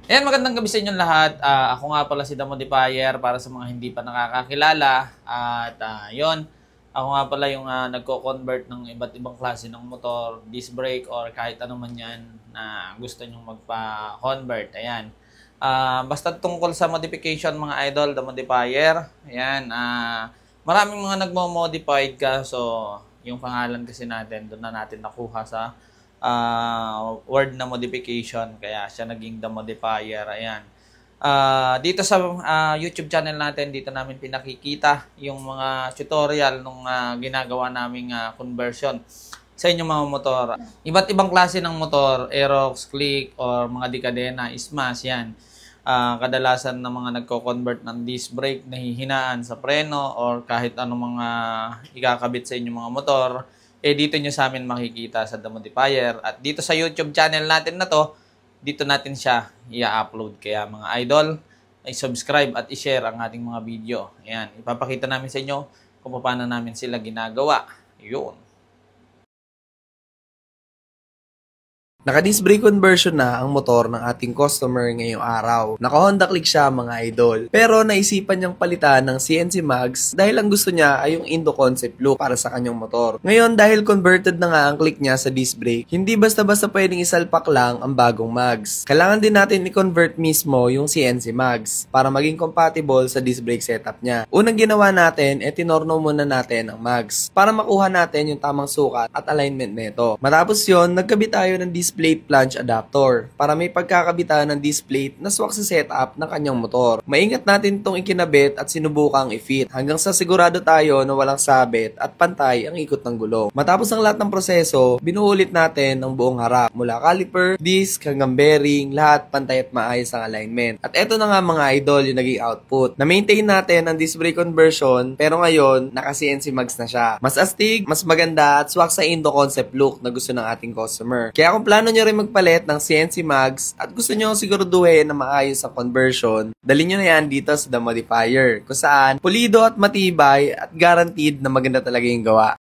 Ayan, magandang gabi sa inyong lahat. Ako nga pala si The Modifier para sa mga hindi pa nakakakilala. At yon, ako nga pala yung nagko-convert ng iba't ibang klase ng motor, disc brake or kahit ano man yan na gusto nyong magpa-convert. Ayan. Basta tungkol sa modification mga idol, The Modifier. Ayan. Maraming mga nagmo-modified ka. So, yung pangalan kasi natin, doon na natin nakuha sa word na modification, kaya siya naging The Modifier. Ayan. Dito sa YouTube channel natin, dito namin pinakikita yung mga tutorial nung ginagawa naming conversion sa inyong mga motor. Iba't ibang klase ng motor, Aerox, Click, or mga Decadena, Smash, yan. Kadalasan ng mga nagko-convert ng disc brake, nahihinaan sa preno, or kahit anong mga ikakabit sa inyong mga motor, dito nyo sa amin makikita sa The Modifier. At dito sa YouTube channel natin na to, dito natin siya i-upload. Kaya mga idol, ay subscribe at i-share ang ating mga video. Ayan, ipapakita namin sa inyo kung paano namin sila ginagawa. Yun. Naka-disc brake conversion na ang motor ng ating customer ngayong araw. Naka-Honda Click siya mga idol. Pero naisipan niyang palitan ng CNC mags dahil ang gusto niya ay yung Indo concept look para sa kanyang motor. Ngayon dahil converted na nga ang click niya sa disc brake, hindi basta-basta pwedeng isalpak lang ang bagong mags. Kailangan din natin i-convert mismo yung CNC mags para maging compatible sa disc brake setup niya. Unang ginawa natin, tinorno muna natin ang mags para makuha natin yung tamang sukat at alignment nito. Matapos yon, nagkabit tayo ng disc plate flange adapter para may pagkakabitan ng disc plate na swak sa setup ng kanyang motor. Maingat natin itong ikinabit at sinubukang i-fit hanggang sa sigurado tayo na walang sabit at pantay ang ikot ng gulong. Matapos ang lahat ng proseso, binuulit natin ang buong harap mula caliper, disc hanggang bearing, lahat pantay at maayos ang alignment. At eto na nga mga idol yung naging output. Na-maintain natin ang disc brake conversion pero ngayon naka-CNC mags na siya. Mas astig, mas maganda at swak sa Indo concept look na gusto ng ating customer. Kaya kung plano nyo rin magpalit ng CNC mags at gusto nyo siguraduhin na maayos ang conversion, dalhin nyo na yan dito sa The Modifier kung saan pulido at matibay at guaranteed na maganda talaga yung gawa.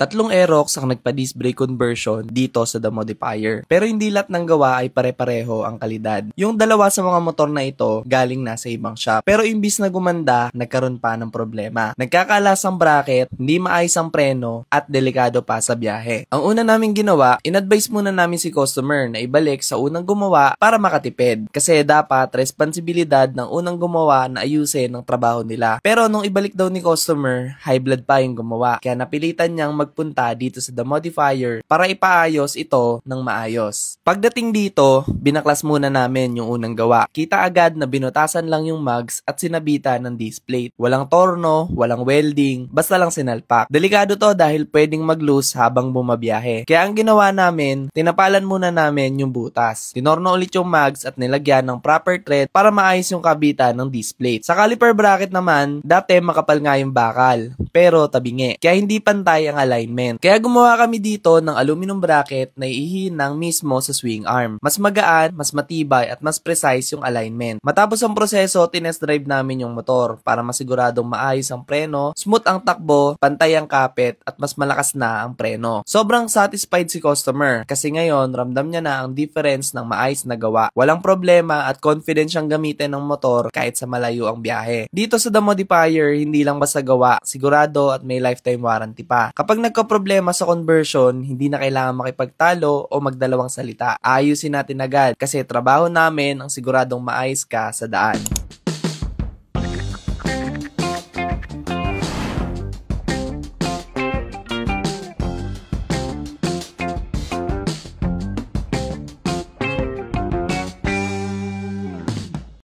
Tatlong Aerox ang nagpa-disc brake conversion dito sa The Modifier. Pero hindi lahat ng gawa ay pare-pareho ang kalidad. Yung dalawa sa mga motor na ito galing na sa ibang shop. Pero imbis na gumanda, nagkaroon pa ng problema. Nagkakalas ang bracket, hindi maayos ang preno, at delikado pa sa biyahe. Ang una namin ginawa, in-advise muna namin si customer na ibalik sa unang gumawa para makatipid. Kasi dapat responsibilidad ng unang gumawa na ayusin ang trabaho nila. Pero nung ibalik daw ni customer, high blood pa yung gumawa. Kaya napilitan niyang magpunta dito sa The Modifier para ipaayos ito ng maayos. Pagdating dito, binaklas muna namin yung unang gawa. Kita agad na binutasan lang yung mags at sinabitan ng disc plate. Walang torno, walang welding, basta lang sinalpak. Delikado to dahil pwedeng mag-loose habang bumabiyahe. Kaya ang ginawa namin, tinapalan muna namin yung butas. Tinorno ulit yung mags at nilagyan ng proper thread para maayos yung kabitan ng disc plate. Sa caliper bracket naman, dati makapal nga yung bakal, pero tabingi. Kaya hindi pantay ang alignment. Kaya gumawa kami dito ng aluminum bracket na ihihinang mismo sa swing arm. Mas magaan, mas matibay at mas precise yung alignment. Matapos ang proseso, tinest drive namin yung motor para masiguradong maayos ang preno, smooth ang takbo, pantay ang kapit at mas malakas na ang preno. Sobrang satisfied si customer kasi ngayon ramdam niya na ang difference ng maayos na gawa. Walang problema at confident siyang gamitin ng motor kahit sa malayo ang biyahe. Dito sa The Modifier, hindi lang basta gawa, sigurado at may lifetime warranty pa. Kapag nagka-problema sa conversion, hindi na kailangan makipagtalo o magdalawang salita. Ayusin natin agad kasi trabaho namin ang siguradong maayos ka sa daan.